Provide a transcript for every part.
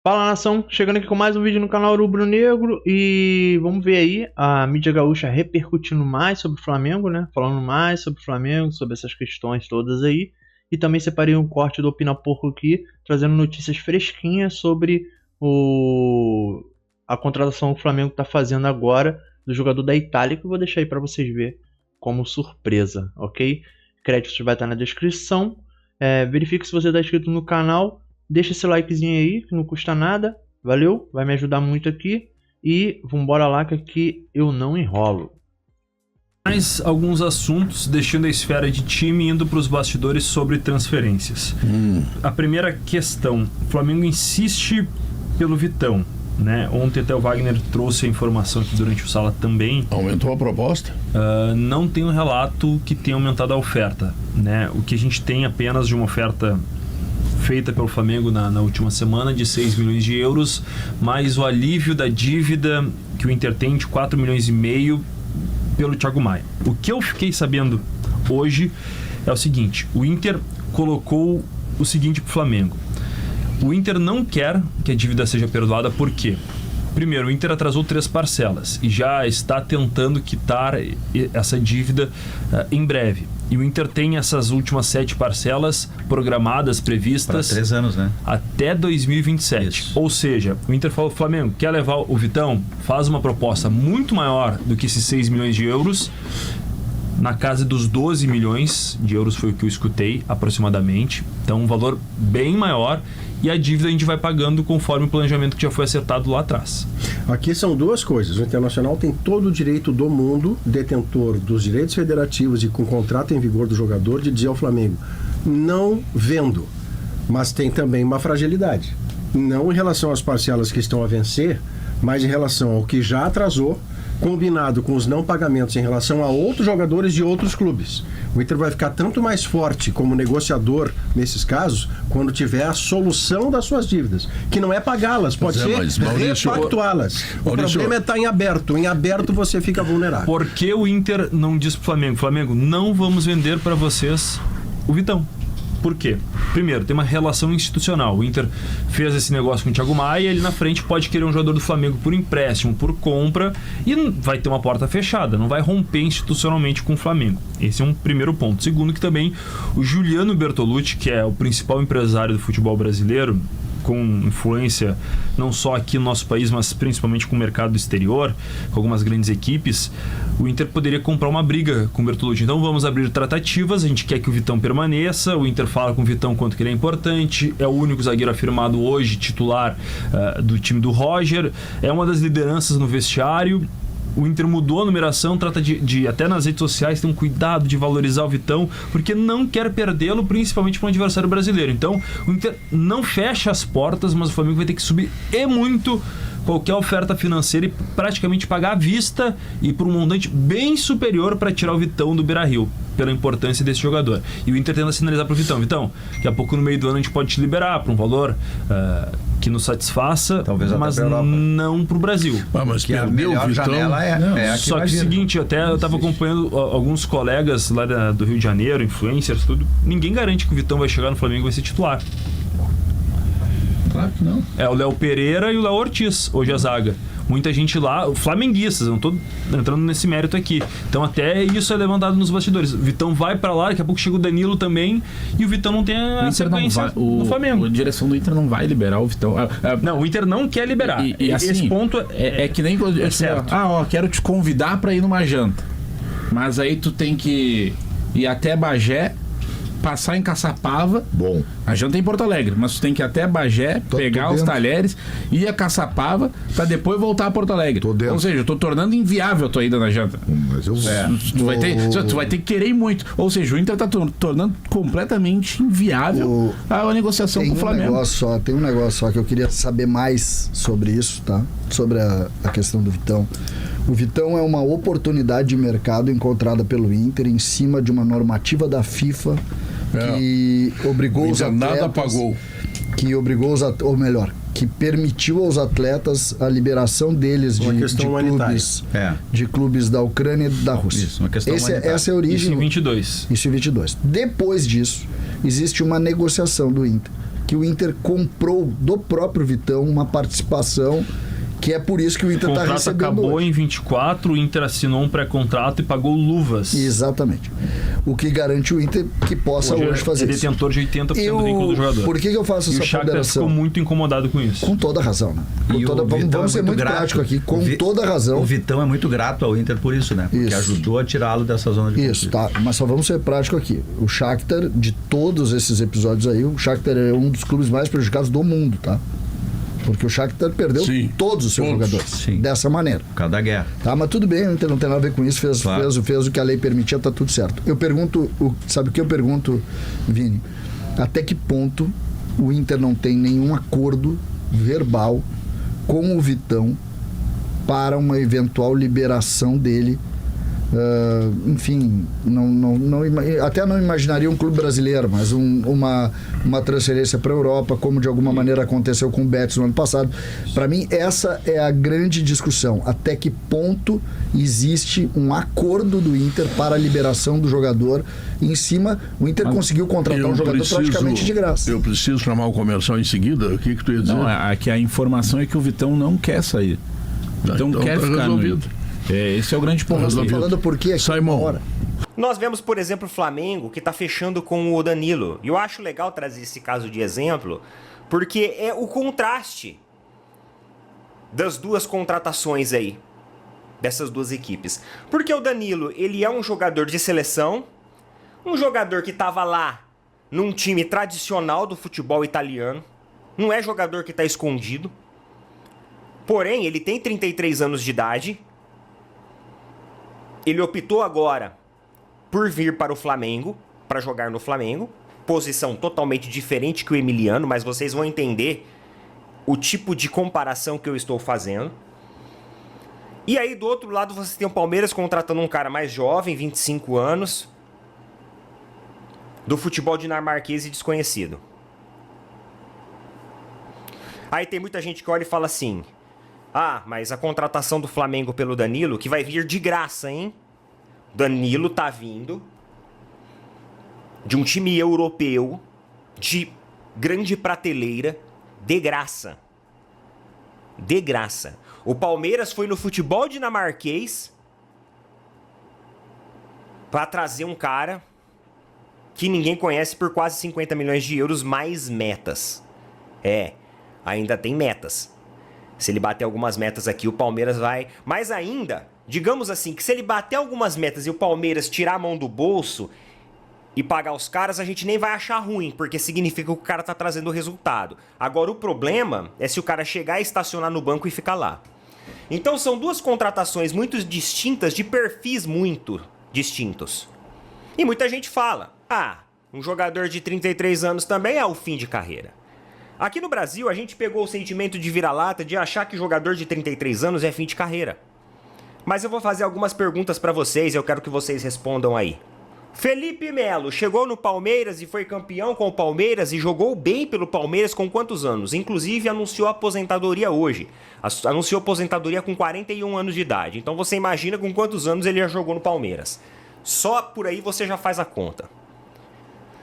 Fala, nação, chegando aqui com mais um vídeo no canal Rubro Negro e vamos ver aí a mídia gaúcha repercutindo mais sobre o Flamengo, né? Falando mais sobre o Flamengo, sobre essas questões todas aí. E também separei um corte do Opina Porco aqui, trazendo notícias fresquinhas sobre a contratação que o Flamengo está fazendo agora do jogador da Itália, que eu vou deixar aí para vocês verem como surpresa, ok? Créditos vai estar na descrição. Verifique se você está inscrito no canal. Deixa esse likezinho aí, que não custa nada. Valeu, vai me ajudar muito aqui. E vambora lá, que aqui eu não enrolo. Mais alguns assuntos, deixando a esfera de time e indo para os bastidores sobre transferências. A primeira questão, o Flamengo insiste pelo Vitão, né? Ontem até o Wagner trouxe a informação aqui durante o Sala também. Aumentou a proposta? Não tem um relato que tenha aumentado a oferta, né? O que a gente tem apenas de uma oferta feita pelo Flamengo na última semana de 6 milhões de euros, mais o alívio da dívida que o Inter tem de 4 milhões e meio pelo Thiago Maia. O que eu fiquei sabendo hoje é o seguinte: o Inter colocou o seguinte pro Flamengo: o Inter não quer que a dívida seja perdoada, por quê? Primeiro, o Inter atrasou 3 parcelas e já está tentando quitar essa dívida em breve. E o Inter tem essas últimas 7 parcelas programadas, previstas... Para 3 anos, né? Até 2027. Isso. Ou seja, o Inter falou: Flamengo, quer levar o Vitão? Faz uma proposta muito maior do que esses 6 milhões de euros. Na casa dos 12 milhões de euros foi o que eu escutei, aproximadamente. Então, um valor bem maior. E a dívida a gente vai pagando conforme o planejamento que já foi acertado lá atrás. Aqui são duas coisas. O Internacional tem todo o direito do mundo, detentor dos direitos federativos e com contrato em vigor do jogador, de dizer ao Flamengo: não vendo. Mas tem também uma fragilidade. Não em relação às parcelas que estão a vencer, mas em relação ao que já atrasou, combinado com os não pagamentos em relação a outros jogadores de outros clubes. O Inter vai ficar tanto mais forte como negociador nesses casos quando tiver a solução das suas dívidas, que não é pagá-las, pode ser repactuá-las. O problema é estar em aberto. Em aberto você fica vulnerável. Por que o Inter não diz pro Flamengo: Flamengo, não vamos vender para vocês o Vitão? Por quê? Primeiro, tem uma relação institucional. O Inter fez esse negócio com o Thiago Maia e ele na frente pode querer um jogador do Flamengo por empréstimo, por compra, e vai ter uma porta fechada, não vai romper institucionalmente com o Flamengo. Esse é um primeiro ponto. Segundo, que também o Juliano Bertolucci, que é o principal empresário do futebol brasileiro, com influência não só aqui no nosso país, mas principalmente com o mercado exterior, com algumas grandes equipes, o Inter poderia comprar uma briga com o Bertolucci. Então vamos abrir tratativas, a gente quer que o Vitão permaneça, o Inter fala com o Vitão quanto que ele é importante, é o único zagueiro afirmado hoje, titular do time do Roger, é uma das lideranças no vestiário. O Inter mudou a numeração, trata de até nas redes sociais ter um cuidado de valorizar o Vitão, porque não quer perdê-lo, principalmente para um adversário brasileiro. Então o Inter não fecha as portas, mas o Flamengo vai ter que subir muito qualquer oferta financeira e praticamente pagar à vista e por um montante bem superior para tirar o Vitão do Beira-Rio, pela importância desse jogador. E o Inter tenta sinalizar para o Vitão: Vitão, daqui a pouco no meio do ano a gente pode te liberar por um valor que nos satisfaça, talvez, mas não para o Brasil. Mas que a melhor janela é Só que é o seguinte, até eu estava acompanhando alguns colegas lá do Rio de Janeiro, influencers, tudo. Ninguém garante que o Vitão vai chegar no Flamengo e vai ser titular. Claro que não. É o Léo Pereira e o Léo Ortiz, hoje a zaga. Muita gente lá, flamenguistas, eu não tô entrando nesse mérito aqui. Então até isso é levantado nos bastidores. O Vitão vai pra lá, daqui a pouco chega o Danilo também, e o Vitão não tem a sequência no Flamengo. A direção do Inter não vai liberar o Vitão. Não, o Inter não quer liberar. E assim, esse ponto é que nem quando certo. Quero te convidar pra ir numa janta. Mas aí tu tem que ir até Bagé, passar em Caçapava. Bom. A janta é em Porto Alegre, mas tu tem que ir até Bagé, pegar os talheres, ir a Caçapava, pra depois voltar a Porto Alegre. Ou seja, eu tô tornando inviável a tua ida na janta. Mas eu tu vai ter que querer ir muito. Ou seja, o Inter tá tornando completamente inviável a negociação com o Flamengo. Tem um negócio só que eu queria saber mais sobre isso, tá? Sobre a questão do Vitão. O Vitão é uma oportunidade de mercado encontrada pelo Inter em cima de uma normativa da FIFA que obrigou os atletas... nada pagou. Que obrigou ou melhor, que permitiu aos atletas a liberação deles de clubes da Ucrânia e da Rússia. Isso, uma questão humanitária. Essa é a origem. Isso em 22. Isso em 22. Depois disso, existe uma negociação do Inter, que o Inter comprou do próprio Vitão uma participação, que é por isso que o Inter está recebendo. O contrato acabou hoje. em 24, o Inter assinou um pré-contrato e pagou luvas. Exatamente. O que garante o Inter que possa hoje fazer isso. É detentor de 80% do vínculo do jogador. Por que eu faço essa Shakhtar ponderação? ficou muito incomodado com isso. Com toda razão, né? Vamos ser muito práticos aqui, com toda razão. O Vitão é muito grato ao Inter por isso, né? Porque Isso. ajudou a tirá-lo dessa zona de conflito. Isso, tá. Mas só vamos ser práticos aqui. O Shakhtar, de todos esses episódios aí, o Shakhtar é um dos clubes mais prejudicados do mundo, tá? Porque o Shakhtar perdeu todos os seus jogadores dessa maneira. Por causa da guerra. Tá, mas tudo bem, o Inter não tem nada a ver com isso, fez o que a lei permitia, tá tudo certo. Eu pergunto, sabe o que eu pergunto, Vini? Até que ponto o Inter não tem nenhum acordo verbal com o Vitão para uma eventual liberação dele? Enfim, até não imaginaria um clube brasileiro, mas uma transferência para a Europa, como de alguma maneira aconteceu com o Betis no ano passado. Para mim, essa é a grande discussão. Até que ponto existe um acordo do Inter para a liberação do jogador? Em cima, o Inter conseguiu contratar um jogador praticamente de graça. Eu preciso chamar o comercial em seguida? O que tu ia dizer? Não, aqui a informação é que o Vitão não quer sair. Então quer tá ficar resolvido. no Inter. Esse é o grande ponto. Nós estamos falando por quê aqui agora. Nós vemos, por exemplo, o Flamengo, que está fechando com o Danilo. E eu acho legal trazer esse caso de exemplo, porque é o contraste das duas contratações aí, dessas duas equipes. Porque o Danilo, ele é um jogador de seleção, um jogador que estava lá num time tradicional do futebol italiano, não é jogador que está escondido. Porém, ele tem 33 anos de idade. Ele optou agora por vir para o Flamengo, para jogar no Flamengo. Posição totalmente diferente que o Emiliano, mas vocês vão entender o tipo de comparação que eu estou fazendo. E aí, do outro lado, você tem o Palmeiras contratando um cara mais jovem, 25 anos, do futebol dinamarquês e desconhecido. Aí tem muita gente que olha e fala assim: ah, mas a contratação do Flamengo pelo Danilo, que vai vir de graça, hein? Danilo tá vindo de um time europeu de grande prateleira, de graça. De graça. O Palmeiras foi no futebol dinamarquês pra trazer um cara que ninguém conhece por quase 50 milhões de euros mais metas. Ainda tem metas. Se ele bater algumas metas aqui, o Palmeiras vai... Mas ainda, digamos assim, que se ele bater algumas metas e o Palmeiras tirar a mão do bolso e pagar os caras, a gente nem vai achar ruim, porque significa que o cara tá trazendo o resultado. Agora, o problema é se o cara chegar e estacionar no banco e ficar lá. Então, são duas contratações muito distintas, de perfis muito distintos. E muita gente fala: ah, um jogador de 33 anos também é o fim de carreira. Aqui no Brasil, a gente pegou o sentimento de vira-lata de achar que jogador de 33 anos é fim de carreira. Mas eu vou fazer algumas perguntas pra vocês e eu quero que vocês respondam aí. Felipe Melo chegou no Palmeiras e foi campeão com o Palmeiras e jogou bem pelo Palmeiras com quantos anos? Inclusive anunciou aposentadoria hoje. Anunciou aposentadoria com 41 anos de idade. Então você imagina com quantos anos ele já jogou no Palmeiras. Só por aí você já faz a conta.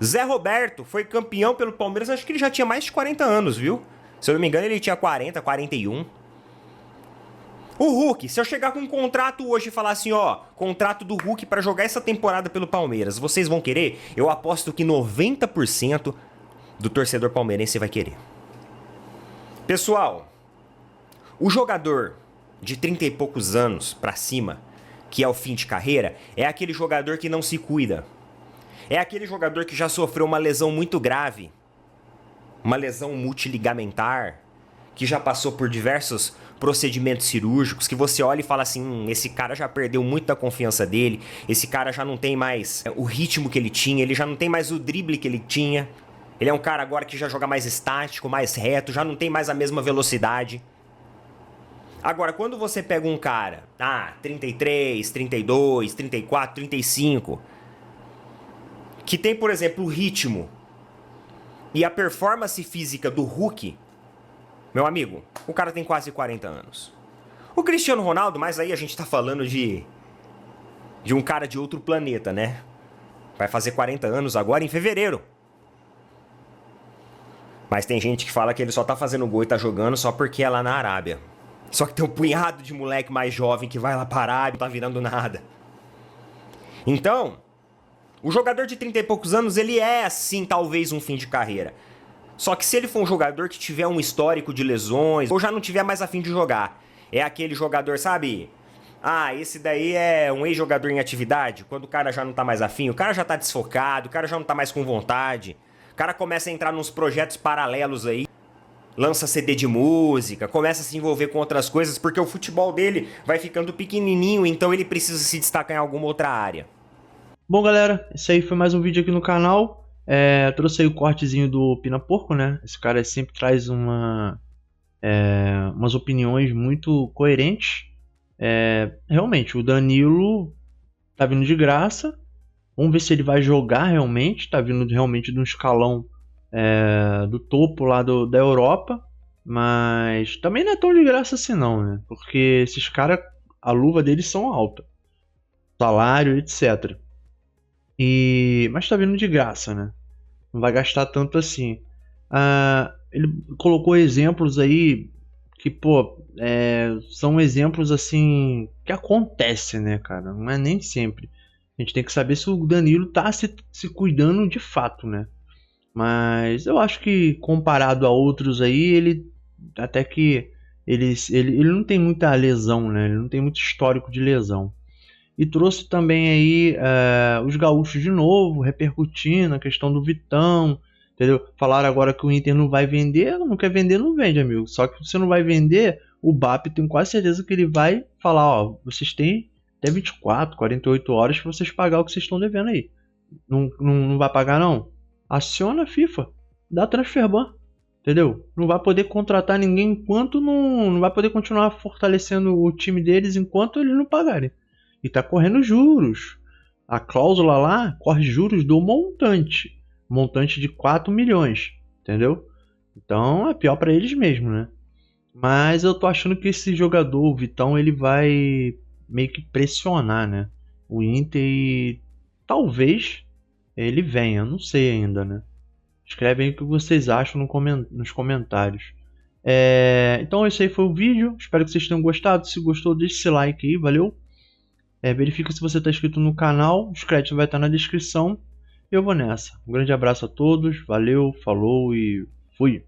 Zé Roberto foi campeão pelo Palmeiras, acho que ele já tinha mais de 40 anos, viu? Se eu não me engano, ele tinha 40, 41. O Hulk, se eu chegar com um contrato hoje e falar assim, ó, contrato do Hulk para jogar essa temporada pelo Palmeiras, vocês vão querer? Eu aposto que 90% do torcedor palmeirense vai querer. Pessoal, o jogador de 30 e poucos anos pra cima, que é o fim de carreira, é aquele jogador que não se cuida. É aquele jogador que já sofreu uma lesão muito grave, uma lesão multiligamentar, que já passou por diversos procedimentos cirúrgicos, que você olha e fala assim, esse cara já perdeu muito da confiança dele, esse cara já não tem mais o ritmo que ele tinha, ele já não tem mais o drible que ele tinha, ele é um cara agora que já joga mais estático, mais reto, já não tem mais a mesma velocidade. Agora, quando você pega um cara, 33, 32, 34, 35... que tem, por exemplo, o ritmo e a performance física do Hulk, meu amigo, o cara tem quase 40 anos. O Cristiano Ronaldo, mas aí a gente tá falando de um cara de outro planeta, né? Vai fazer 40 anos agora em fevereiro. Mas tem gente que fala que ele só tá fazendo gol e tá jogando só porque é lá na Arábia. Só que tem um punhado de moleque mais jovem que vai lá pra Arábia e não tá virando nada. Então, o jogador de 30 e poucos anos, ele é, assim, talvez um fim de carreira. Só que se ele for um jogador que tiver um histórico de lesões, ou já não tiver mais a fim de jogar, é aquele jogador, sabe? Ah, esse daí é um ex-jogador em atividade, quando o cara já não tá mais afim, o cara já tá desfocado, o cara já não tá mais com vontade, o cara começa a entrar nos projetos paralelos aí, lança CD de música, começa a se envolver com outras coisas, porque o futebol dele vai ficando pequenininho, então ele precisa se destacar em alguma outra área. Bom, galera, esse aí foi mais um vídeo aqui no canal. Trouxe aí o cortezinho do Pina Porco, né? Esse cara sempre traz umas opiniões muito coerentes. Realmente, o Danilo tá vindo de graça. Vamos ver se ele vai jogar realmente. Tá vindo realmente de um escalão do topo lá da Europa. Mas também não é tão de graça assim não, né? Porque esses caras, a luva deles são alta. Salário, etc. Mas tá vindo de graça, né? Não vai gastar tanto assim. Ele colocou exemplos aí que, pô, são exemplos assim que acontecem, né, cara? Não é nem sempre. A gente tem que saber se o Danilo tá se cuidando de fato, né? Mas eu acho que comparado a outros aí, ele até que ele não tem muita lesão, né? Ele não tem muito histórico de lesão. E trouxe também aí os gaúchos de novo, repercutindo a questão do Vitão, entendeu? Falaram agora que o Inter não vai vender, não quer vender, não vende, amigo. Só que se você não vai vender, o BAP tem quase certeza que ele vai falar, ó, vocês têm até 24, 48 horas para vocês pagar o que vocês estão devendo aí. Não vai pagar não? Aciona a FIFA, dá transferban, entendeu? Não vai poder contratar ninguém enquanto não vai poder continuar fortalecendo o time deles enquanto eles não pagarem. E tá correndo juros. A cláusula lá corre juros do montante. Montante de 4 milhões. Entendeu? Então é pior para eles mesmo, né? Mas eu tô achando que esse jogador, o Vitão, ele vai meio que pressionar, né? O Inter e talvez ele venha. Não sei ainda, né? Escreve aí o que vocês acham nos comentários. Então esse aí foi o vídeo. Espero que vocês tenham gostado. Se gostou, deixe esse like aí. Valeu! Verifica se você está inscrito no canal, os créditos vai estar na descrição. Eu vou nessa. Um grande abraço a todos, valeu, falou e fui!